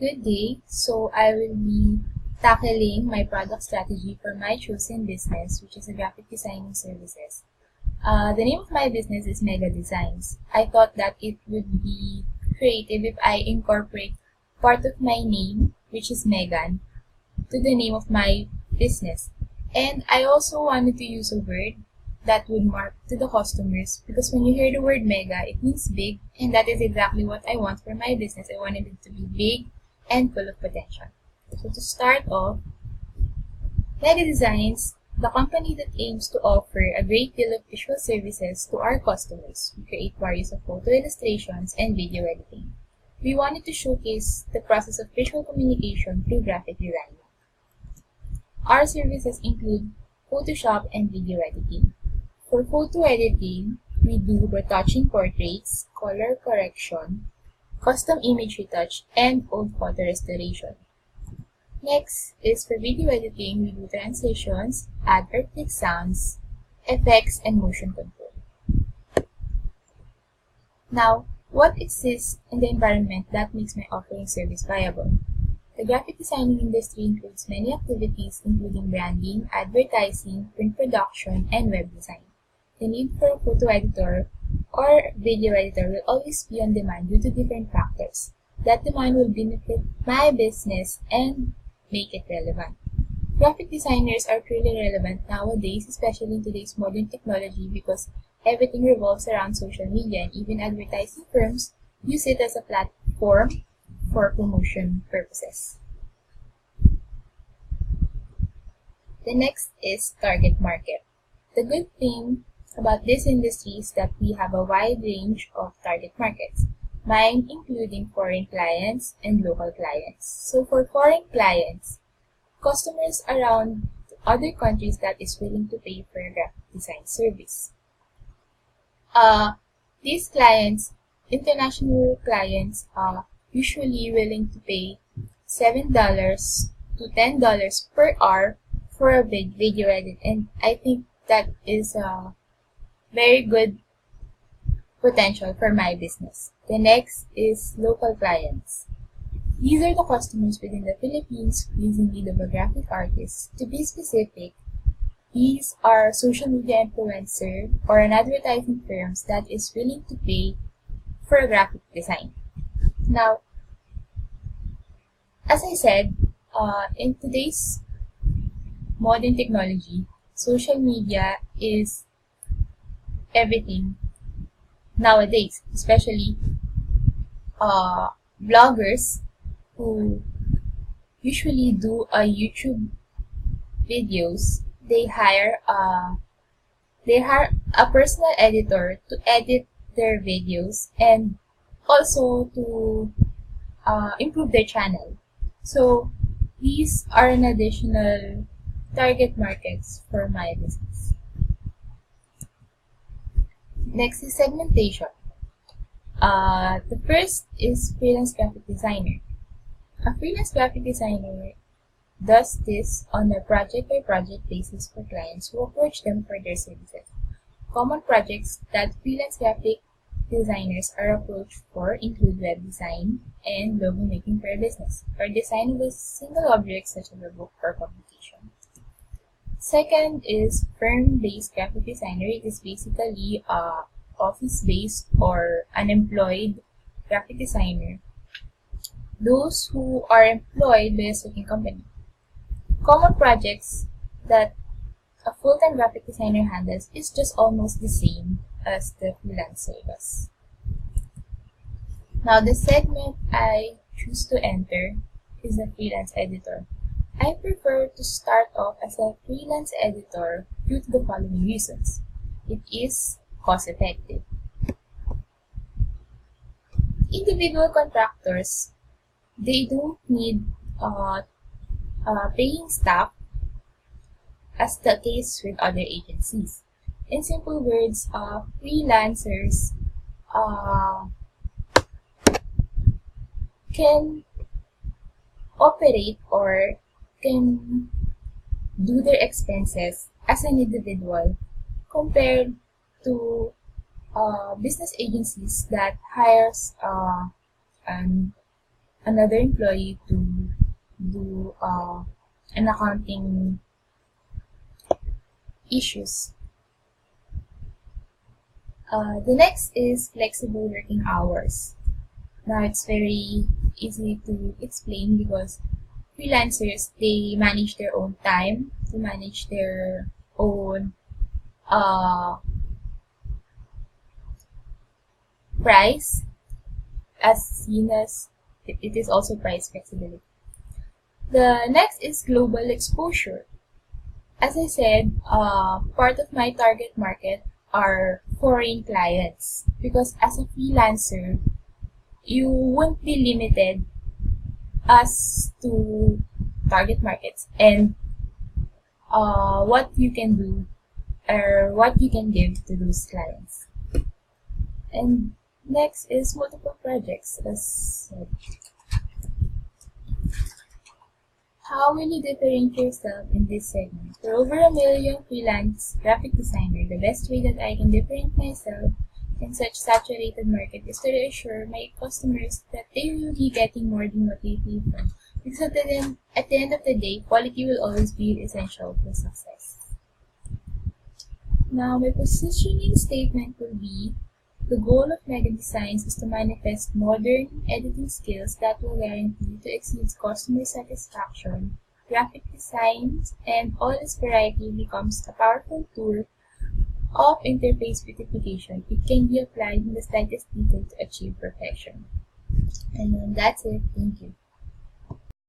Good day. So I will be tackling my product strategy for my chosen business, which is a graphic designing services. The name of my business is Mega Designs. I thought that it would be creative if I incorporate part of my name, which is Megan, to the name of my business. And I also wanted to use a word that would mark to the customers because when you hear the word mega, it means big, and that is exactly what I want for my business. I wanted it to be big and full of potential. So to start off, Mega Designs, the company that aims to offer a great deal of visual services to our customers. We create various of photo illustrations and video editing. We wanted to showcase the process of visual communication through graphic design. Our services include Photoshop and video editing. For photo editing, we do retouching portraits, color correction, custom image retouch, and old photo restoration. Next is for video editing, we do transitions, add or click sounds, effects, and motion control. Now, what exists in the environment that makes my offering service viable? The graphic designing industry includes many activities including branding, advertising, print production, and web design. The need for a photo editor or video editor will always be on demand due to different factors. That demand will benefit my business and make it relevant. Graphic designers are truly relevant nowadays, especially in today's modern technology, because everything revolves around social media, and even advertising firms use it as a platform for promotion purposes. The next is target market. The good thing about this industry is that we have a wide range of target markets, mine including foreign clients and local clients. So for foreign clients, customers around other countries that is willing to pay for a graphic design service. These clients, international clients, are usually willing to pay $7 to $10 per hour for a video edit, and I think that is a very good potential for my business. The next is local clients. These are the customers within the Philippines who is in need of a graphic artist. To be specific, these are social media influencer or an advertising firms that is willing to pay for a graphic design. Now, as I said, in today's modern technology, social media is everything nowadays, especially bloggers who usually do YouTube videos. They hire a personal editor to edit their videos and also to improve their channel. So these are an additional target markets for my business. Next is segmentation. The first is freelance graphic designer. A freelance graphic designer does this on a project-by-project basis for clients who approach them for their services. Common projects that freelance graphic designers are approached for include web design and logo making for a business, or design of a single object such as a book or publication. Second is firm-based graphic designer. It is basically office-based or unemployed graphic designer. Those who are employed by a certain company. Common projects that a full-time graphic designer handles is just almost the same as the freelancer does. Now, the segment I choose to enter is the freelance editor. I prefer to start off as a freelance editor due to the following reasons. It is cost-effective. Individual contractors, they don't need paying staff as the case with other agencies. In simple words, freelancers can operate or can do their expenses as an individual compared to business agencies that hires an another employee to do an accounting issues. The next is flexible working hours. Now it's very easy to explain because freelancers, they manage their own time, to manage their own uh, price, as seen as it is also price flexibility. The next is global exposure. As I said, part of my target market are foreign clients because as a freelancer, you won't be limited as to target markets and what you can do or what you can give to those clients. And next is multiple projects. As said. How will you differentiate yourself in this segment? For over a million freelance graphic designer, the best way that I can differentiate myself in such saturated market is to reassure my customers that they will be getting more than what they pay for. Because at the end of the day, quality will always be essential for success. Now, my positioning statement will be, the goal of Mega Designs is to manifest modern editing skills that will guarantee to exceed customer satisfaction. Graphic designs and all its variety becomes a powerful tool of interface beautification. It can be applied in the slightest detail to achieve perfection. And then that's it. Thank you.